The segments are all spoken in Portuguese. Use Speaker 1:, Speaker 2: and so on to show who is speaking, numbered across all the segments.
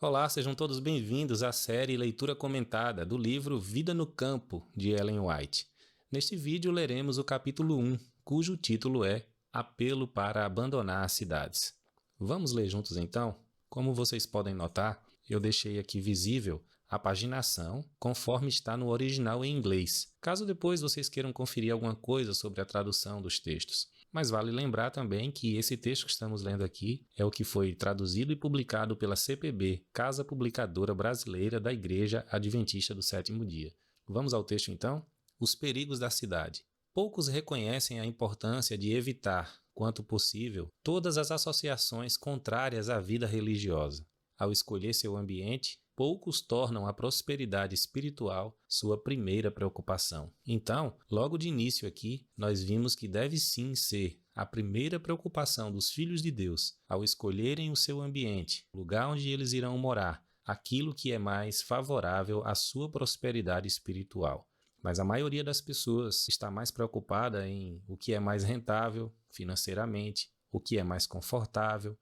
Speaker 1: Olá, sejam todos bem-vindos à série Leitura Comentada do livro Vida no Campo, de Ellen White. Neste vídeo leremos o capítulo 1, cujo título é Apelo para Abandonar as Cidades. Vamos ler juntos então? Como vocês podem notar, eu deixei aqui visível a paginação conforme está no original em inglês, caso depois vocês queiram conferir alguma coisa sobre a tradução dos textos. Mas vale lembrar também que esse texto que estamos lendo aqui é o que foi traduzido e publicado pela CPB, Casa Publicadora Brasileira da Igreja Adventista do Sétimo Dia. Vamos ao texto então? Os perigos da cidade. Poucos reconhecem a importância de evitar, quanto possível, todas as associações contrárias à vida religiosa. Ao escolher seu ambiente, poucos tornam a prosperidade espiritual sua primeira preocupação. Então, logo de início aqui, nós vimos que deve sim ser a primeira preocupação dos filhos de Deus, ao escolherem o seu ambiente, o lugar onde eles irão morar, aquilo que é mais favorável à sua prosperidade espiritual. Mas a maioria das pessoas está mais preocupada em o que é mais rentável financeiramente, o que é mais confortável,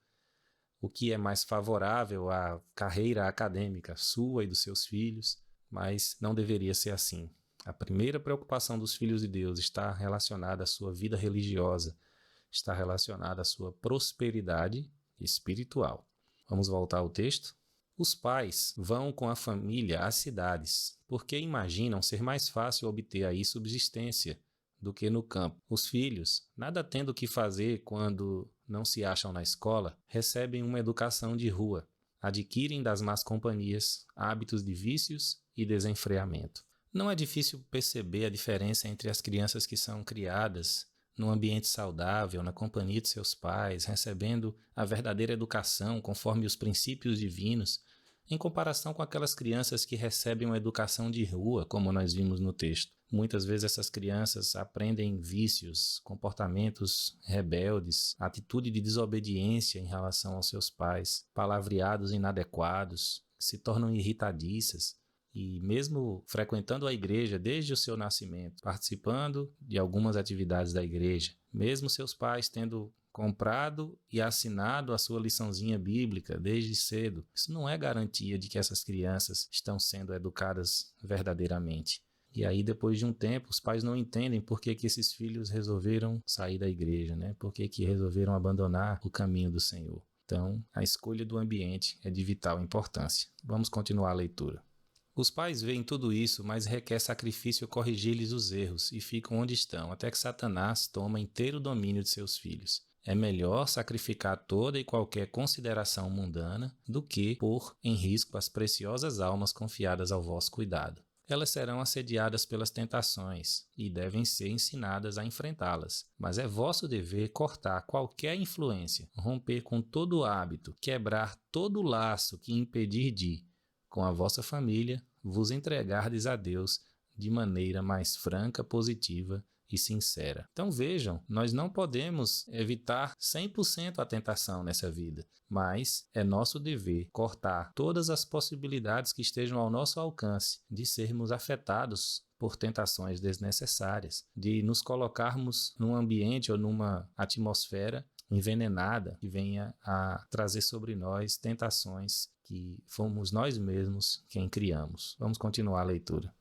Speaker 1: o que é mais favorável à carreira acadêmica sua e dos seus filhos, mas não deveria ser assim. A primeira preocupação dos filhos de Deus está relacionada à sua vida religiosa, está relacionada à sua prosperidade espiritual. Vamos voltar ao texto? Os pais vão com a família às cidades, porque imaginam ser mais fácil obter aí subsistência do que no campo. Os filhos, nada tendo o que fazer quando não se acham na escola, recebem uma educação de rua, adquirem das más companhias hábitos de vícios e desenfreamento. Não é difícil perceber a diferença entre as crianças que são criadas num ambiente saudável, na companhia de seus pais, recebendo a verdadeira educação conforme os princípios divinos, em comparação com aquelas crianças que recebem uma educação de rua, como nós vimos no texto. Muitas vezes essas crianças aprendem vícios, comportamentos rebeldes, atitude de desobediência em relação aos seus pais, palavreados inadequados, se tornam irritadiças. E mesmo frequentando a igreja desde o seu nascimento, participando de algumas atividades da igreja, mesmo seus pais tendo comprado e assinado a sua liçãozinha bíblica desde cedo, isso não é garantia de que essas crianças estão sendo educadas verdadeiramente. E aí, depois de um tempo, os pais não entendem por que esses filhos resolveram sair da igreja, né? Por que resolveram abandonar o caminho do Senhor. Então, a escolha do ambiente é de vital importância. Vamos continuar a leitura. Os pais veem tudo isso, mas requer sacrifício corrigir-lhes os erros e ficam onde estão, até que Satanás toma inteiro domínio de seus filhos. É melhor sacrificar toda e qualquer consideração mundana do que pôr em risco as preciosas almas confiadas ao vosso cuidado. Elas serão assediadas pelas tentações e devem ser ensinadas a enfrentá-las. Mas é vosso dever cortar qualquer influência, romper com todo o hábito, quebrar todo o laço que impedir de, com a vossa família, vos entregardes a Deus de maneira mais franca, positiva e sincera. Então vejam, nós não podemos evitar 100% a tentação nessa vida, mas é nosso dever cortar todas as possibilidades que estejam ao nosso alcance de sermos afetados por tentações desnecessárias, de nos colocarmos num ambiente ou numa atmosfera envenenada que venha a trazer sobre nós tentações que fomos nós mesmos quem criamos. Vamos continuar a leitura.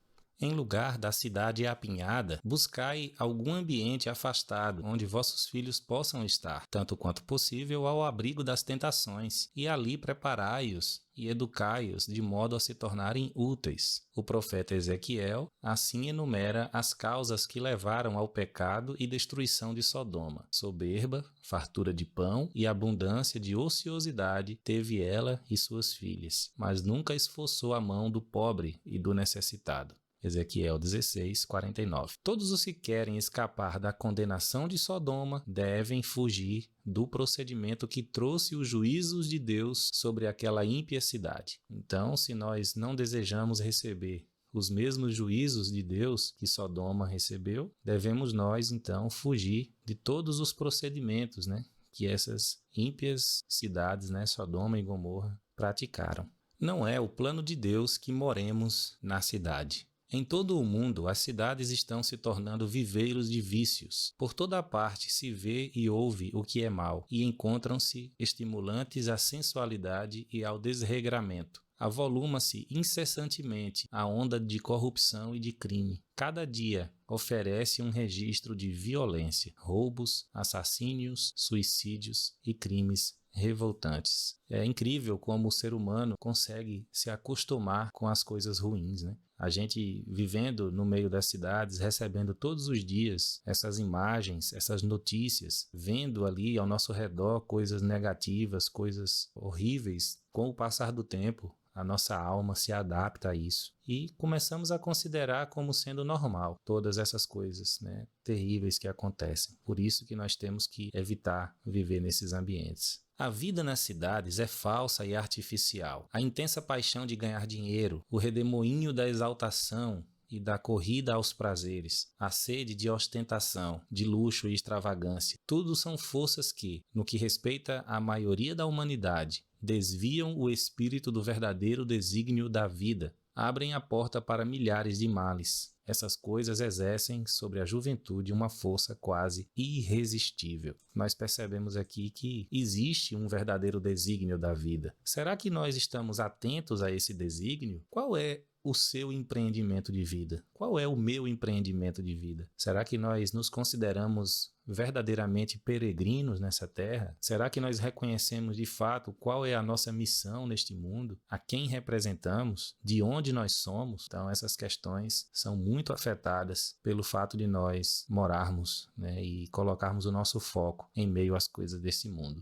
Speaker 1: Em lugar da cidade apinhada, buscai algum ambiente afastado, onde vossos filhos possam estar, tanto quanto possível, ao abrigo das tentações, e ali preparai-os e educai-os de modo a se tornarem úteis. O profeta Ezequiel assim enumera as causas que levaram ao pecado e destruição de Sodoma. Soberba, fartura de pão e abundância de ociosidade teve ela e suas filhas, mas nunca esforçou a mão do pobre e do necessitado. Ezequiel 16, 49. Todos os que querem escapar da condenação de Sodoma devem fugir do procedimento que trouxe os juízos de Deus sobre aquela ímpia cidade. Então, se nós não desejamos receber os mesmos juízos de Deus que Sodoma recebeu, devemos nós, então, fugir de todos os procedimentos, que essas ímpias cidades, Sodoma e Gomorra, praticaram. Não é o plano de Deus que moremos na cidade. Em todo o mundo, as cidades estão se tornando viveiros de vícios. Por toda parte se vê e ouve o que é mal, e encontram-se estimulantes à sensualidade e ao desregramento. Avoluma-se incessantemente a onda de corrupção e de crime. Cada dia oferece um registro de violência, roubos, assassínios, suicídios e crimes revoltantes. É incrível como o ser humano consegue se acostumar com as coisas ruins, né? A gente vivendo no meio das cidades, recebendo todos os dias essas imagens, essas notícias, vendo ali ao nosso redor coisas negativas, coisas horríveis. Com o passar do tempo, a nossa alma se adapta a isso e começamos a considerar como sendo normal todas essas coisas, né, terríveis que acontecem. Por isso que nós temos que evitar viver nesses ambientes. A vida nas cidades é falsa e artificial. A intensa paixão de ganhar dinheiro, o redemoinho da exaltação e da corrida aos prazeres, a sede de ostentação, de luxo e extravagância, tudo são forças que, no que respeita à maioria da humanidade, desviam o espírito do verdadeiro desígnio da vida, abrem a porta para milhares de males. Essas coisas exercem sobre a juventude uma força quase irresistível. Nós percebemos aqui que existe um verdadeiro desígnio da vida. Será que nós estamos atentos a esse desígnio? Qual é o seu empreendimento de vida? Qual é o meu empreendimento de vida? Será que nós nos consideramos verdadeiramente peregrinos nessa terra? Será que nós reconhecemos de fato qual é a nossa missão neste mundo? A quem representamos? De onde nós somos? Então essas questões são muito afetadas pelo fato de nós morarmos, né, e colocarmos o nosso foco em meio às coisas desse mundo.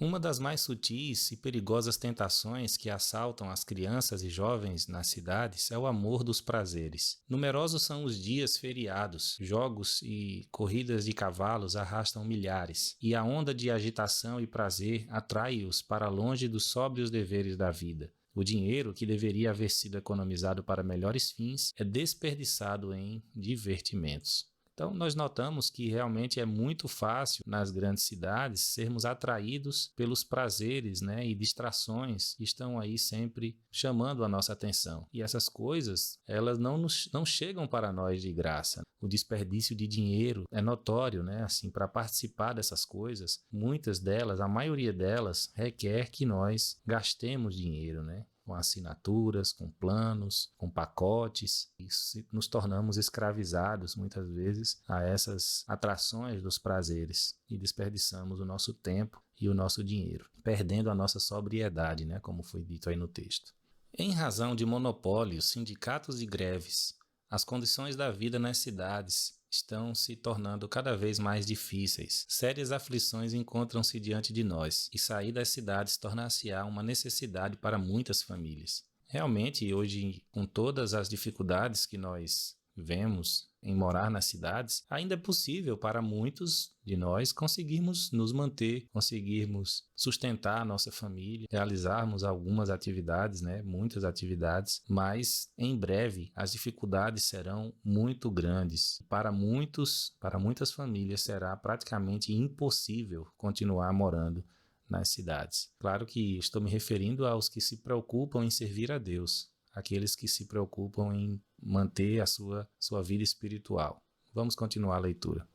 Speaker 1: Uma das mais sutis e perigosas tentações que assaltam as crianças e jovens nas cidades é o amor dos prazeres. Numerosos são os dias feriados, jogos e corridas de cavalos arrastam milhares, e a onda de agitação e prazer atrai-os para longe dos sóbrios deveres da vida. O dinheiro, que deveria haver sido economizado para melhores fins, é desperdiçado em divertimentos. Então, nós notamos que realmente é muito fácil nas grandes cidades sermos atraídos pelos prazeres, né, e distrações que estão aí sempre chamando a nossa atenção. E essas coisas, elas não chegam para nós de graça. O desperdício de dinheiro é notório, né? Assim, para participar dessas coisas, muitas delas, a maioria delas, requer que nós gastemos dinheiro, né? Com assinaturas, com planos, com pacotes, e nos tornamos escravizados muitas vezes a essas atrações dos prazeres e desperdiçamos o nosso tempo e o nosso dinheiro, perdendo a nossa sobriedade, né, como foi dito aí no texto. Em razão de monopólios, sindicatos e greves, as condições da vida nas cidades estão se tornando cada vez mais difíceis. Sérias aflições encontram-se diante de nós, e sair das cidades tornar-se-á uma necessidade para muitas famílias. Realmente, hoje, com todas as dificuldades que nós vemos em morar nas cidades, ainda é possível para muitos de nós conseguirmos nos manter, conseguirmos sustentar a nossa família, realizarmos algumas atividades, né, muitas atividades, mas em breve as dificuldades serão muito grandes. Para muitas famílias será praticamente impossível continuar morando nas cidades. Claro que estou me referindo aos que se preocupam em servir a Deus, aqueles que se preocupam em manter a sua vida espiritual. Vamos continuar a leitura.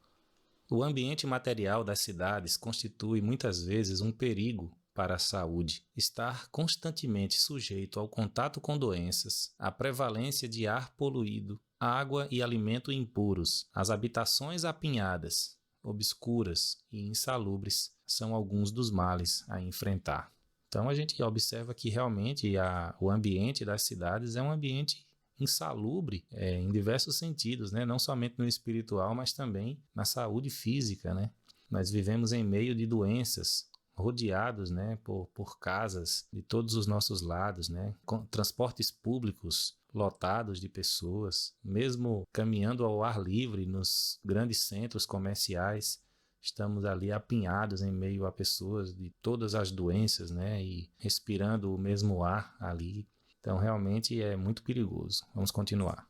Speaker 1: O ambiente material das cidades constitui muitas vezes um perigo para a saúde. Estar constantemente sujeito ao contato com doenças, à prevalência de ar poluído, água e alimento impuros, as habitações apinhadas, obscuras e insalubres são alguns dos males a enfrentar. Então a gente observa que realmente o ambiente das cidades é um ambiente insalubre em diversos sentidos, né? Não somente no espiritual, mas também na saúde física, né? Nós vivemos em meio de doenças, rodeados, né, por casas de todos os nossos lados, né? Com transportes públicos lotados de pessoas, mesmo caminhando ao ar livre nos grandes centros comerciais, estamos ali apinhados em meio a pessoas de todas as doenças, né? E respirando o mesmo ar ali. Então, realmente é muito perigoso. Vamos continuar.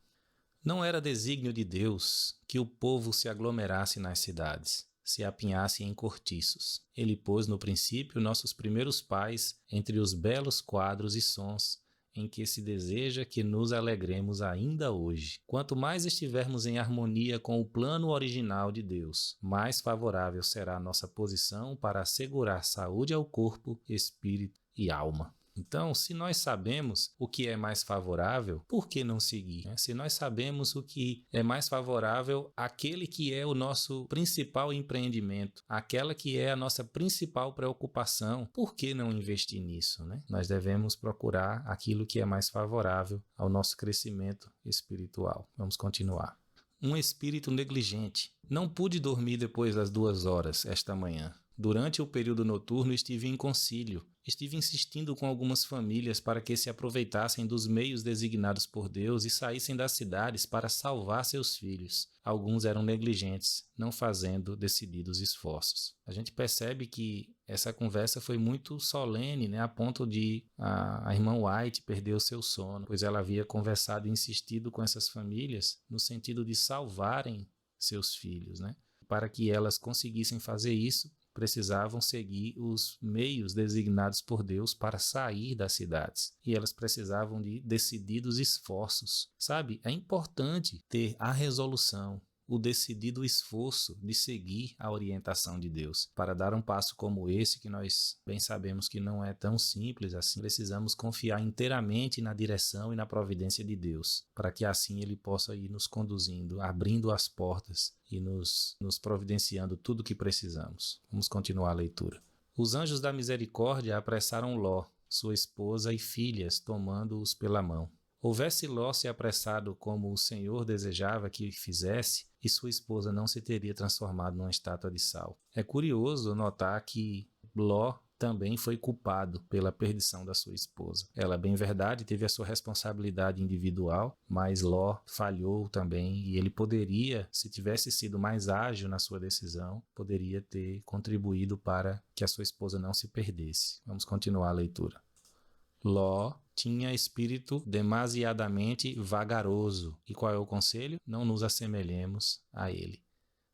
Speaker 1: Não era desígnio de Deus que o povo se aglomerasse nas cidades, se apinhasse em cortiços. Ele pôs no princípio nossos primeiros pais entre os belos quadros e sons, em que se deseja que nos alegremos ainda hoje. Quanto mais estivermos em harmonia com o plano original de Deus, mais favorável será a nossa posição para assegurar saúde ao corpo, espírito e alma. Então, se nós sabemos o que é mais favorável, por que não seguir? Se nós sabemos o que é mais favorável, aquele que é o nosso principal empreendimento, aquela que é a nossa principal preocupação, por que não investir nisso, né? Nós devemos procurar aquilo que é mais favorável ao nosso crescimento espiritual. Vamos continuar. Um espírito negligente. Não pude dormir depois das 2 horas esta manhã. Durante o período noturno estive em concílio. Estive insistindo com algumas famílias para que se aproveitassem dos meios designados por Deus e saíssem das cidades para salvar seus filhos. Alguns eram negligentes, não fazendo decididos esforços. A gente percebe que essa conversa foi muito solene, né, a ponto de a irmã White perder o seu sono, pois ela havia conversado e insistido com essas famílias no sentido de salvarem seus filhos, né? Para que elas conseguissem fazer isso, precisavam seguir os meios designados por Deus para sair das cidades. E elas precisavam de decididos esforços. Sabe, é importante ter a resolução, o decidido esforço de seguir a orientação de Deus. Para dar um passo como esse, que nós bem sabemos que não é tão simples assim, precisamos confiar inteiramente na direção e na providência de Deus, para que assim Ele possa ir nos conduzindo, abrindo as portas e nos providenciando tudo o que precisamos. Vamos continuar a leitura. Os anjos da misericórdia apressaram Ló, sua esposa e filhas, tomando-os pela mão. Houvesse Ló se apressado como o Senhor desejava que fizesse, e sua esposa não se teria transformado numa estátua de sal. É curioso notar que Ló também foi culpado pela perdição da sua esposa. Ela, bem verdade, teve a sua responsabilidade individual, mas Ló falhou também e ele poderia, se tivesse sido mais ágil na sua decisão, poderia ter contribuído para que a sua esposa não se perdesse. Vamos continuar a leitura. Ló tinha espírito demasiadamente vagaroso. E qual é o conselho? Não nos assemelhemos a ele.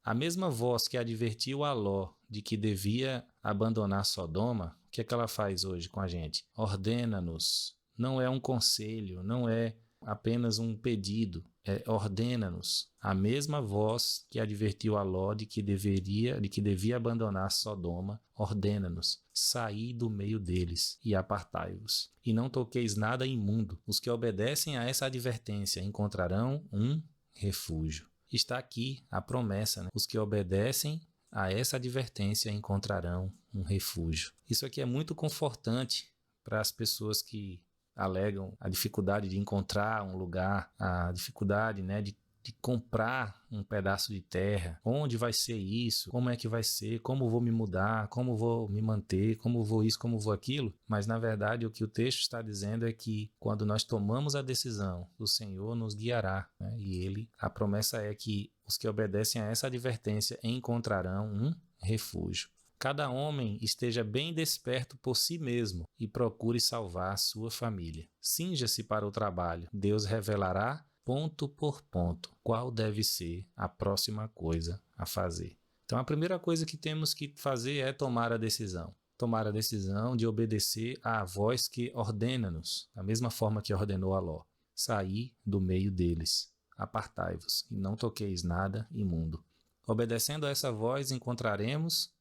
Speaker 1: A mesma voz que advertiu a Ló de que devia abandonar Sodoma, o que é que ela faz hoje com a gente? Ordena-nos. Não é um conselho, não é apenas um pedido, ordena-nos. A mesma voz que advertiu a Ló de que devia abandonar Sodoma, ordena-nos. Saí do meio deles e apartai-vos. E não toqueis nada imundo. Os que obedecem a essa advertência encontrarão um refúgio. Está aqui a promessa, né? Os que obedecem a essa advertência encontrarão um refúgio. Isso aqui é muito confortante para as pessoas que alegam a dificuldade de encontrar um lugar, a dificuldade, né, de comprar um pedaço de terra. Onde vai ser isso? Como é que vai ser? Como vou me mudar? Como vou me manter? Como vou isso? Como vou aquilo? Mas, na verdade, o que o texto está dizendo é que quando nós tomamos a decisão, o Senhor nos guiará, né? E a promessa é que os que obedecem a essa advertência encontrarão um refúgio. Cada homem esteja bem desperto por si mesmo e procure salvar a sua família. Cinja-se para o trabalho. Deus revelará, ponto por ponto, qual deve ser a próxima coisa a fazer. Então, a primeira coisa que temos que fazer é tomar a decisão. Tomar a decisão de obedecer à voz que ordena-nos, da mesma forma que ordenou a Ló. Saí do meio deles. Apartai-vos e não toqueis nada imundo. Obedecendo a essa voz, encontraremos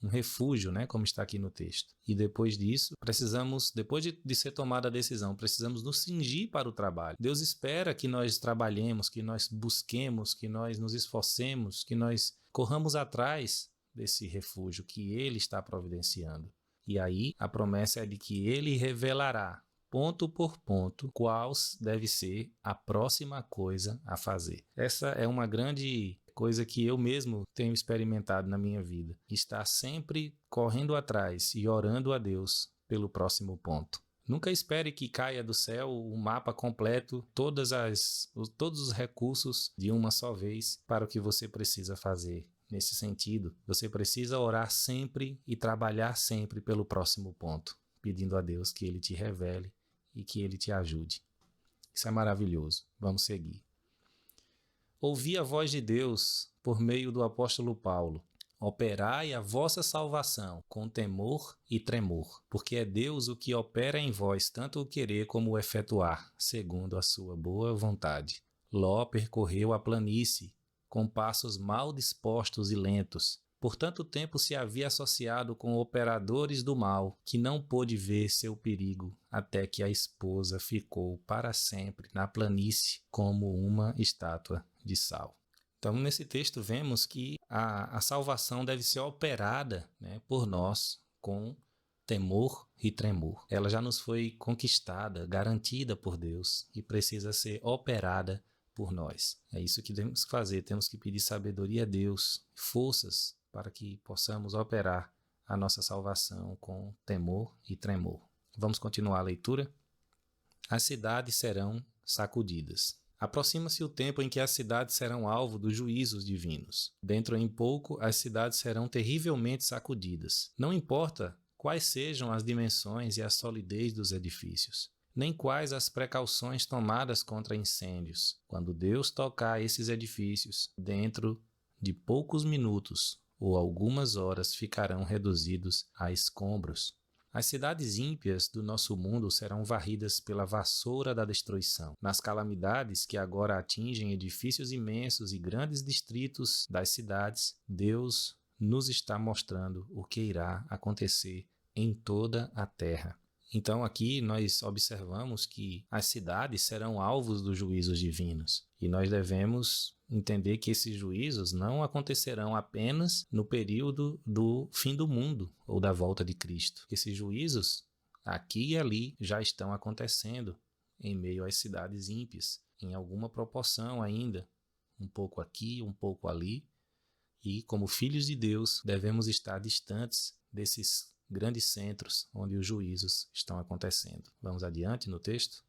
Speaker 1: um refúgio, né, como está aqui no texto. E depois disso, depois de ser tomada a decisão, precisamos nos cingir para o trabalho. Deus espera que nós trabalhemos, que nós busquemos, que nós nos esforcemos, que nós corramos atrás desse refúgio que Ele está providenciando. E aí, a promessa é de que Ele revelará, ponto por ponto, qual deve ser a próxima coisa a fazer. Essa é uma grande coisa que eu mesmo tenho experimentado na minha vida. Estar sempre correndo atrás e orando a Deus pelo próximo ponto. Nunca espere que caia do céu o mapa completo, todos os recursos de uma só vez para o que você precisa fazer. Nesse sentido, você precisa orar sempre e trabalhar sempre pelo próximo ponto, pedindo a Deus que Ele te revele e que Ele te ajude. Isso é maravilhoso. Vamos seguir. Ouvi a voz de Deus por meio do apóstolo Paulo. operai a vossa salvação com temor e tremor, porque é Deus o que opera em vós tanto o querer como o efetuar, segundo a sua boa vontade. Ló percorreu a planície, com passos mal dispostos e lentos. Por tanto tempo se havia associado com operadores do mal, que não pôde ver seu perigo, até que a esposa ficou para sempre na planície como uma estátua de sal. Então, nesse texto, vemos que a salvação deve ser operada, né, por nós com temor e tremor. Ela já nos foi conquistada, garantida por Deus e precisa ser operada por nós. É isso que temos que fazer. Temos que pedir sabedoria a Deus, forças para que possamos operar a nossa salvação com temor e tremor. Vamos continuar a leitura? As cidades serão sacudidas. Aproxima-se o tempo em que as cidades serão alvo dos juízos divinos. Dentro em pouco, as cidades serão terrivelmente sacudidas. Não importa quais sejam as dimensões e a solidez dos edifícios, nem quais as precauções tomadas contra incêndios. Quando Deus tocar esses edifícios, dentro de poucos minutos ou algumas horas ficarão reduzidos a escombros. As cidades ímpias do nosso mundo serão varridas pela vassoura da destruição. Nas calamidades que agora atingem edifícios imensos e grandes distritos das cidades, Deus nos está mostrando o que irá acontecer em toda a terra. Então aqui nós observamos que as cidades serão alvos dos juízos divinos e nós devemos entender que esses juízos não acontecerão apenas no período do fim do mundo ou da volta de Cristo. Esses juízos aqui e ali já estão acontecendo em meio às cidades ímpias, em alguma proporção ainda, um pouco aqui, um pouco ali, e como filhos de Deus devemos estar distantes desses grandes centros onde os juízos estão acontecendo. Vamos adiante no texto?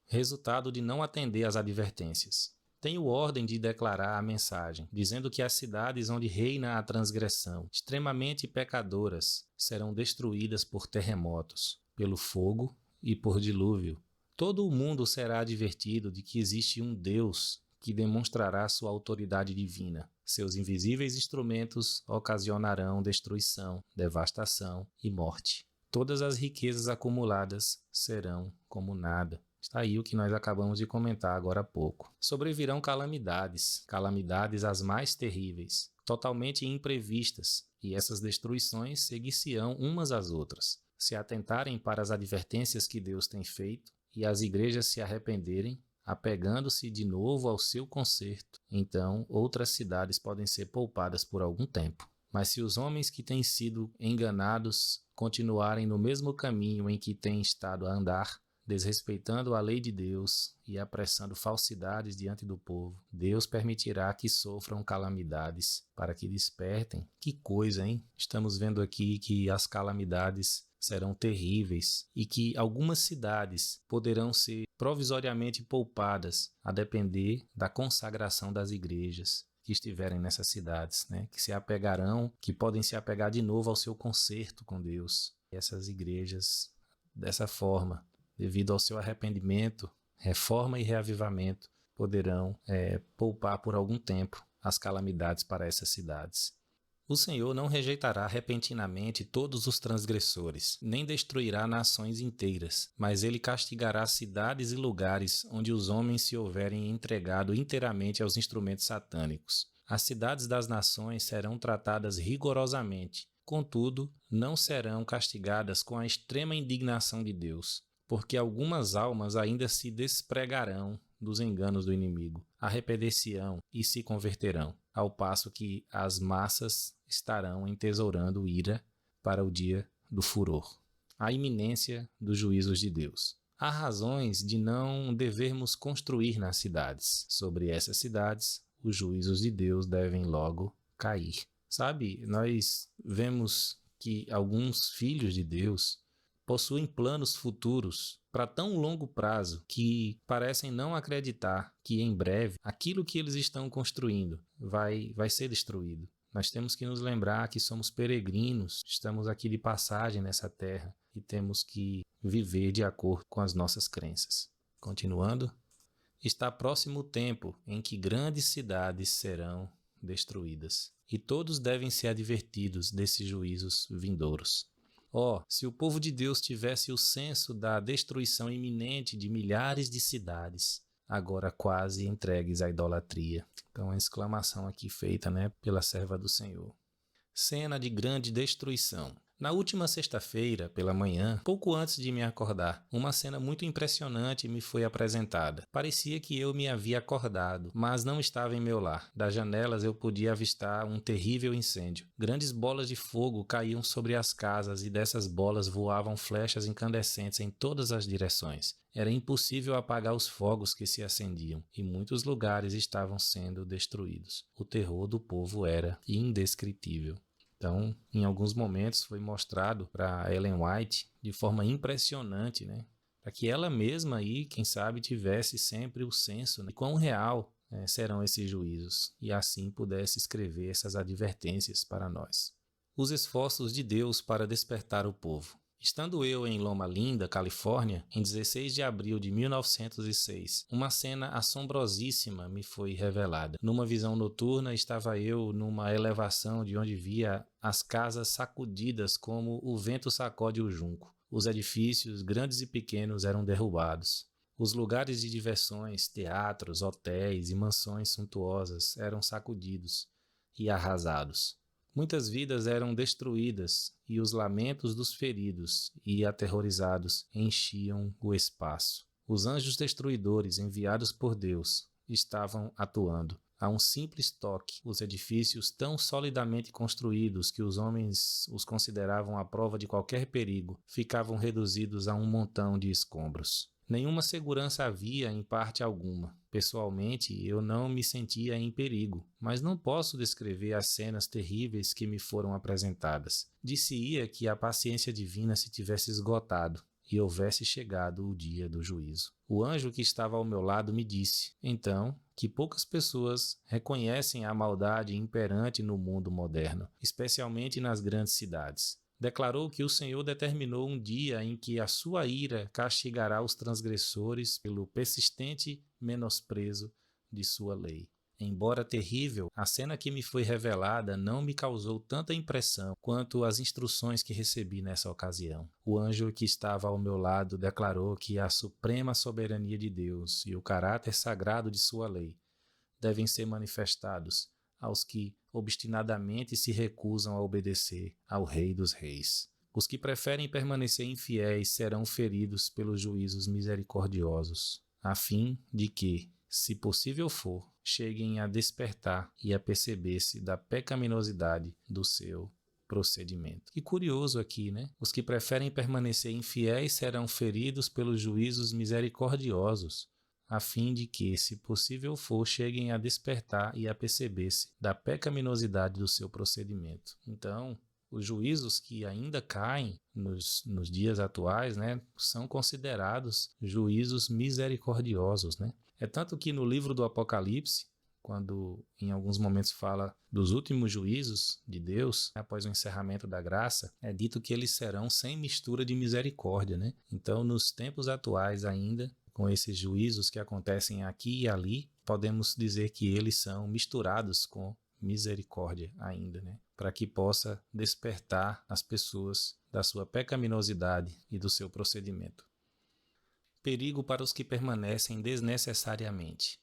Speaker 1: Resultado de não atender às advertências. Tenho ordem de declarar a mensagem, dizendo que as cidades onde reina a transgressão, extremamente pecadoras, serão destruídas por terremotos, pelo fogo e por dilúvio. Todo o mundo será advertido de que existe um Deus que demonstrará sua autoridade divina. Seus invisíveis instrumentos ocasionarão destruição, devastação e morte. Todas as riquezas acumuladas serão como nada. Está aí o que nós acabamos de comentar agora há pouco. Sobrevirão calamidades, calamidades as mais terríveis, totalmente imprevistas, e essas destruições seguir-se-ão umas às outras. Se atentarem para as advertências que Deus tem feito e as igrejas se arrependerem, apegando-se de novo ao seu conserto, então outras cidades podem ser poupadas por algum tempo. Mas se os homens que têm sido enganados continuarem no mesmo caminho em que têm estado a andar, desrespeitando a lei de Deus e apressando falsidades diante do povo, Deus permitirá que sofram calamidades para que despertem. Que coisa, hein? Estamos vendo aqui que as calamidades serão terríveis e que algumas cidades poderão ser provisoriamente poupadas a depender da consagração das igrejas que estiverem nessas cidades, né? Que se apegarão, que podem se apegar de novo ao seu concerto com Deus. E essas igrejas, dessa forma, devido ao seu arrependimento, reforma e reavivamento, poderão poupar por algum tempo as calamidades para essas cidades. O Senhor não rejeitará repentinamente todos os transgressores, nem destruirá nações inteiras, mas ele castigará cidades e lugares onde os homens se houverem entregado inteiramente aos instrumentos satânicos. As cidades das nações serão tratadas rigorosamente, contudo, não serão castigadas com a extrema indignação de Deus, porque algumas almas ainda se despregarão dos enganos do inimigo, arrepender-se-ão e se converterão, ao passo que as massas estarão entesourando ira para o dia do furor, a iminência dos juízos de Deus. Há razões de não devermos construir nas cidades. Sobre essas cidades, os juízos de Deus devem logo cair. Sabe, nós vemos que alguns filhos de Deus possuem planos futuros para tão longo prazo que parecem não acreditar que em breve aquilo que eles estão construindo vai ser destruído. Nós temos que nos lembrar que somos peregrinos, estamos aqui de passagem nessa terra e temos que viver de acordo com as nossas crenças. Continuando, está próximo o tempo em que grandes cidades serão destruídas. e todos devem ser advertidos desses juízos vindouros. Se o povo de Deus tivesse o senso da destruição iminente de milhares de cidades, agora quase entregues à idolatria. Então, a exclamação aqui feita, pela serva do Senhor. Cena de grande destruição. Na última sexta-feira, pela manhã, pouco antes de me acordar, uma cena muito impressionante me foi apresentada. Parecia que eu me havia acordado, mas não estava em meu lar. Das janelas eu podia avistar um terrível incêndio. Grandes bolas de fogo caíam sobre as casas e dessas bolas voavam flechas incandescentes em todas as direções. Era impossível apagar os fogos que se acendiam, e muitos lugares estavam sendo destruídos. O terror do povo era indescritível. Então, em alguns momentos foi mostrado para Ellen White de forma impressionante, para que ela mesma aí, quem sabe, tivesse sempre o senso de quão real serão esses juízos e assim pudesse escrever essas advertências para nós. Os esforços de Deus para despertar o povo. Estando eu em Loma Linda, Califórnia, em 16 de abril de 1906, uma cena assombrosíssima me foi revelada. Numa visão noturna, estava eu numa elevação de onde via as casas sacudidas como o vento sacode o junco. Os edifícios, grandes e pequenos, eram derrubados. Os lugares de diversões, teatros, hotéis e mansões suntuosas eram sacudidos e arrasados. Muitas vidas eram destruídas e os lamentos dos feridos e aterrorizados enchiam o espaço. Os anjos destruidores enviados por Deus estavam atuando. A um simples toque, os edifícios tão solidamente construídos que os homens os consideravam à prova de qualquer perigo, ficavam reduzidos a um montão de escombros. Nenhuma segurança havia em parte alguma. Pessoalmente, eu não me sentia em perigo, mas não posso descrever as cenas terríveis que me foram apresentadas. Disse-ia que a paciência divina se tivesse esgotado e houvesse chegado o dia do juízo. O anjo que estava ao meu lado me disse, então, que poucas pessoas reconhecem a maldade imperante no mundo moderno, especialmente nas grandes cidades. Declarou que o Senhor determinou um dia em que a sua ira castigará os transgressores pelo persistente menosprezo de sua lei. Embora terrível, a cena que me foi revelada não me causou tanta impressão quanto as instruções que recebi nessa ocasião. O anjo que estava ao meu lado declarou que a suprema soberania de Deus e o caráter sagrado de sua lei devem ser manifestados aos que obstinadamente se recusam a obedecer ao Rei dos Reis. Os que preferem permanecer infiéis serão feridos pelos juízos misericordiosos, a fim de que, se possível for, cheguem a despertar e a perceber-se da pecaminosidade do seu procedimento. E curioso aqui, Os que preferem permanecer infiéis serão feridos pelos juízos misericordiosos, a fim de que, se possível for, cheguem a despertar e a perceber-se da pecaminosidade do seu procedimento. Então, os juízos que ainda caem nos dias atuais, são considerados juízos misericordiosos, É tanto que no livro do Apocalipse, quando em alguns momentos fala dos últimos juízos de Deus, após o encerramento da graça, é dito que eles serão sem mistura de misericórdia, Então, nos tempos atuais ainda, com esses juízos que acontecem aqui e ali, podemos dizer que eles são misturados com misericórdia ainda, Para que possa despertar as pessoas da sua pecaminosidade e do seu procedimento. Perigo para os que permanecem desnecessariamente.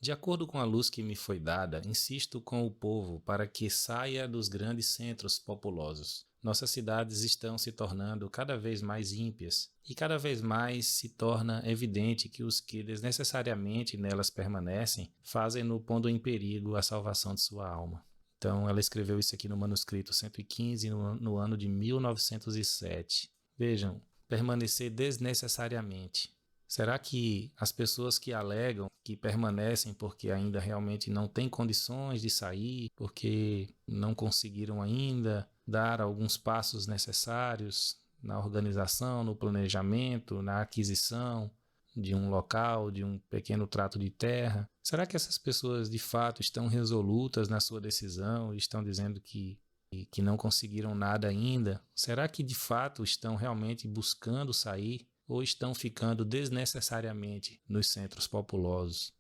Speaker 1: De acordo com a luz que me foi dada, insisto com o povo para que saia dos grandes centros populosos. Nossas cidades estão se tornando cada vez mais ímpias e cada vez mais se torna evidente que os que desnecessariamente nelas permanecem fazem-no pondo em perigo a salvação de sua alma. Então ela escreveu isso aqui no manuscrito 115 no ano de 1907. Vejam, permanecer desnecessariamente. Será que as pessoas que alegam que permanecem porque ainda realmente não têm condições de sair, porque não conseguiram ainda dar alguns passos necessários na organização, no planejamento, na aquisição de um local, de um pequeno trato de terra? Será que essas pessoas de fato estão resolutas na sua decisão e estão dizendo que não conseguiram nada ainda? Será que de fato estão realmente buscando sair ou estão ficando desnecessariamente nos centros populosos?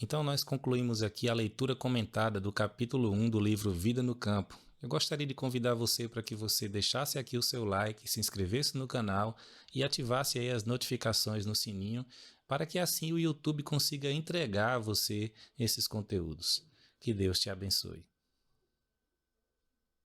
Speaker 1: Então nós concluímos aqui a leitura comentada do capítulo 1 do livro Vida no Campo. Eu gostaria de convidar você para que você deixasse aqui o seu like, se inscrevesse no canal e ativasse aí as notificações no sininho, para que assim o YouTube consiga entregar a você esses conteúdos. Que Deus te abençoe.